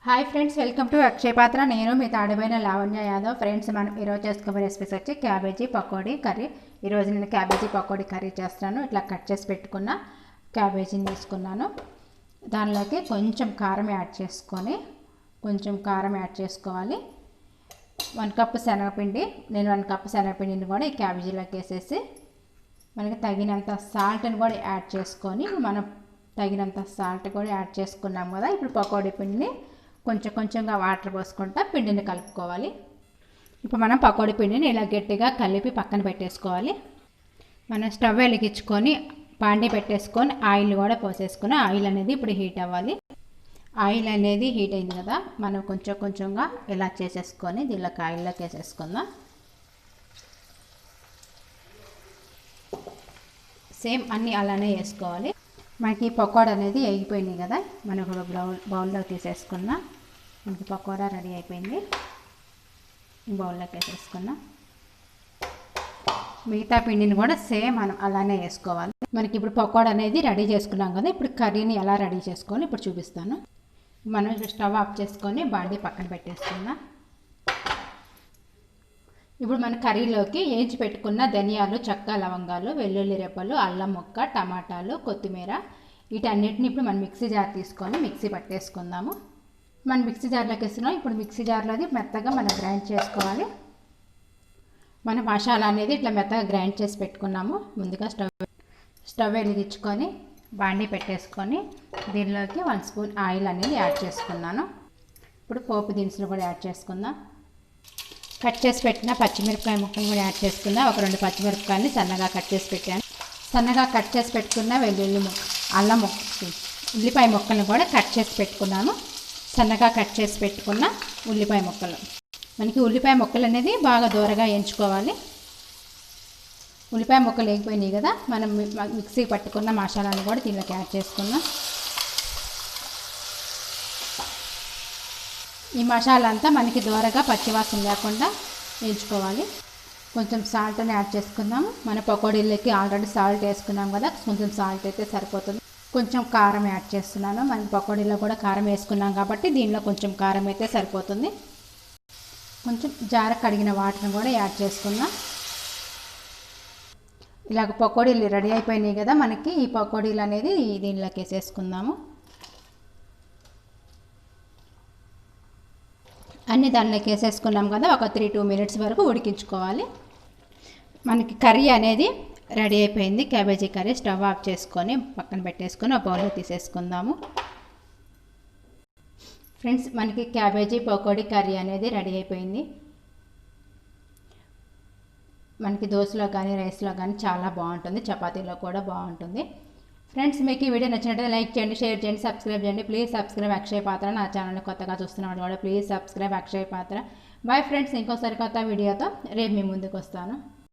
Hi friends, welcome to అక్షయ పాత్ర. నేను మీ తాడిపోయిన Lavanya Yadav. Friends, మనం ఈరోజు చేసుకోబోయే రెసిపీస్ వచ్చి క్యాబేజీ పకోడీ కర్రీ. ఈరోజు నేను క్యాబేజీ పకోడీ కర్రీ చేస్తాను. ఇట్లా కట్ చేసి పెట్టుకున్న క్యాబేజీని తీసుకున్నాను. దానిలోకి కొంచెం కారం యాడ్ చేసుకోవాలి. 1 కప్పు శనగపిండి. నేను 1 కప్పు శనగపిండిని కూడా ఈ క్యాబేజీలోకి వేసేసి మనకి తగినంత సాల్ట్ని కూడా యాడ్ చేసుకొని, మనం తగినంత సాల్ట్ కూడా యాడ్ చేసుకున్నాం కదా. ఇప్పుడు పకోడీ పిండిని కొంచెంగా వాటర్ పోసుకుంటా పిండిని కలుపుకోవాలి. ఇప్పుడు మనం పకోడీ పిండిని ఇలా గట్టిగా కలిపి పక్కన పెట్టేసుకోవాలి. మనం స్టవ్ వెలిగించుకొని పాండి పెట్టేసుకొని ఆయిల్ కూడా పోసేసుకుని, ఆయిల్ అనేది ఇప్పుడు హీట్ అవ్వాలి. ఆయిల్ అనేది హీట్ అయింది కదా, మనం కొంచెంగా ఇలా చేసేసుకొని దీనిలోకి ఆయిల్లోకి వేసేసుకుందాం. సేమ్ అన్నీ అలానే వేసుకోవాలి. మనకి పకోడా అనేది వేగిపోయినాయి కదా, మనం ఒక బౌల్లో తీసేసుకున్నాం. మనకి పకోడా రెడీ అయిపోయింది. బౌల్లోకి వేసేసుకున్నాం. మిగతా పిండిని కూడా సేమ్ మనం అలానే వేసుకోవాలి. మనకి ఇప్పుడు పకోడా అనేది రెడీ చేసుకున్నాం కదా, ఇప్పుడు కర్రీని ఎలా రెడీ చేసుకోవాలి ఇప్పుడు చూపిస్తాను. మనం స్టవ్ ఆఫ్ చేసుకొని బాండీ పక్కన పెట్టేసుకుందాం. ఇప్పుడు మన కర్రీలోకి వేయించి పెట్టుకున్న ధనియాలు, చెక్క, లవంగాలు, వెల్లుల్లి రెబ్బలు, అల్లం ముక్క, టమాటాలు, కొత్తిమీర వీటన్నిటిని ఇప్పుడు మనం మిక్సీ జార్ తీసుకొని మిక్సీ పట్టేసుకుందాము. మనం మిక్సీ జార్లోకి వేస్తున్నాం. ఇప్పుడు మిక్సీ జార్లోది మెత్తగా మనం గ్రైండ్ చేసుకోవాలి. మన మసాలా అనేది ఇట్లా మెత్తగా గ్రైండ్ చేసి పెట్టుకున్నాము. ముందుగా స్టవ్ వెలిగించుకొని బాండీ పెట్టేసుకొని దీనిలోకి 1 స్పూన్ ఆయిల్ అనేది యాడ్ చేసుకున్నాను. ఇప్పుడు పోపు దినుసులు కూడా యాడ్ చేసుకుందాం. కట్ చేసి పెట్టిన పచ్చిమిరపకాయ ముక్కలు కూడా యాడ్ చేసుకుందాం. ఒక 2 పచ్చిమిరపకాయలని సన్నగా కట్ చేసి పెట్టాను. సన్నగా కట్ చేసి పెట్టుకున్న ఉల్లిపాయ ముక్కలను కూడా కట్ చేసి పెట్టుకున్నాను. సన్నగా కట్ చేసి పెట్టుకున్న ఉల్లిపాయ ముక్కలు. మనకి ఉల్లిపాయ ముక్కలు అనేది బాగా దూరగా వేయించుకోవాలి. ఉల్లిపాయ ముక్కలు వేగిపోయినాయి కదా, మనం మిక్సీ పట్టుకున్న మసాలాను కూడా దీనిలోకి యాడ్ చేసుకుందాం. ఈ మసాలా అంతా మనకి దూరగా పచ్చివాసన లేకుండా వేయించుకోవాలి. కొంచెం సాల్ట్ని యాడ్ చేసుకుందాము. మన పకోడీలకి ఆల్రెడీ సాల్ట్ వేసుకున్నాం కదా, కొంచెం సాల్ట్ అయితే సరిపోతుంది. కొంచెం కారం యాడ్ చేస్తున్నాను. మన పకోడీలో కూడా కారం వేసుకున్నాం కాబట్టి దీనిలో కొంచెం కారం అయితే సరిపోతుంది. కొంచెం జార కడిగిన వాటర్ని కూడా యాడ్ చేసుకుందాం. ఇలాగ పకోడీలు రెడీ అయిపోయినాయి కదా, మనకి ఈ పకోడీలు అనేది దీనిలోకి వేసేసుకుందాము. అన్ని దానిలోకి వేసేసుకున్నాం కదా, ఒక 3-2 మినిట్స్ వరకు ఉడికించుకోవాలి. మనకి కర్రీ అనేది రెడీ అయిపోయింది. క్యాబేజీ కర్రీ స్టవ్ ఆఫ్ చేసుకొని పక్కన పెట్టేసుకొని ఒక బౌల్లో తీసేసుకుందాము. ఫ్రెండ్స్, మనకి క్యాబేజీ పకోడీ కర్రీ అనేది రెడీ అయిపోయింది. మనకి దోశలో కానీ రైస్లో కానీ చాలా బాగుంటుంది, చపాతీలో కూడా బాగుంటుంది. ఫ్రెండ్స్, మీకు ఈ వీడియో నచ్చినట్లయితే లైక్ చేయండి, షేర్ చేయండి, సబ్స్క్రైబ్ చేయండి. ప్లీజ్ సబ్స్క్రైబ్ అక్షయ పాత్ర. నా ఛానల్ని కొత్తగా చూస్తున్నవాడు కూడా ప్లీజ్ సబ్స్క్రైబ్ అక్షయ పాత్ర. బాయ్ ఫ్రెండ్స్, ఇంకోసారి కొత్త వీడియోతో రేపు మీ ముందుకు వస్తాను.